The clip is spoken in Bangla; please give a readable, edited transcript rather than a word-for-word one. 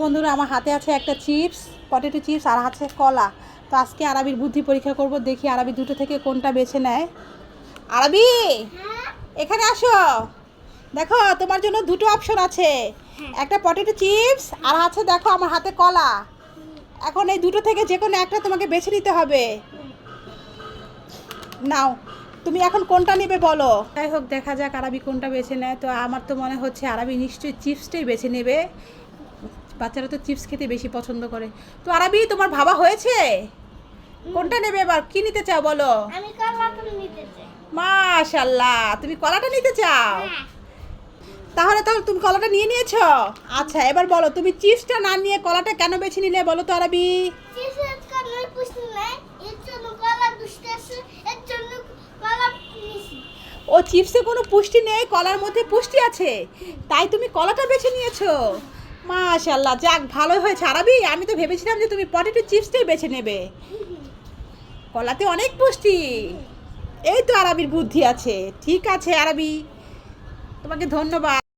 বন্ধুরা, আমার হাতে আছে একটা চিপস, পটেটো চিপস, আর আছে কলা। তো আজকে আরবির বুদ্ধি পরীক্ষা করব, দেখি আরবি দুটো থেকে কোনটা বেছে নেয়। আরবি, এখানে আসো। দেখো, তোমার জন্য দুটো অপশন আছে, একটা পটেটো চিপস আর আছে দেখো আমার হাতে কলা। এখন এই দুটো থেকে যে কোনো একটা তোমাকে বেছে নিতে হবে। নাও, তুমি এখন কোনটা নেবে বলো। যাই হোক, দেখা যাক আরবি কোনটা বেছে নেয়। তো আমার তো মনে হচ্ছে আরবি নিশ্চয়ই চিপসটাই বেছে নেবে। বাচ্চারা তো চিপস খেতে বেশি পছন্দ করে। তো আরবি, তোমার ভাবা হয়েছে কোনটা নেবে? এবার কি নিতে চাও বলো। আমি কলাটা নিতে চাই। মাশাআল্লাহ, তুমি কলাটা নিতে চাও। তাহলে তুমি কলাটা নিয়ে নিয়েছো। আচ্ছা, এবার বলো তুমি চিপসটা না নিয়ে কলাটা কেন বেছে নিলে বলো তো আরবি। চিপসের কোনো পুষ্টি নাই, এর জন্য কলা দুষ্টে আছে, এর জন্য কলা নিছি। ও, চিপসে কোনো পুষ্টি নেই, কলার মধ্যে পুষ্টি আছে, তাই তুমি কলাটা বেছে নিয়েছো। মাশাআল্লাহ, যাক ভালোই হয়েছে আরবি। আমি তো ভেবেছিলাম যে তুমি পটেটো চিপসটাই বেছে নেবে, কলাতে অনেক পুষ্টি। এই তো আরবির বুদ্ধি আছে। ঠিক আছে আরবি, তোমাকে ধন্যবাদ।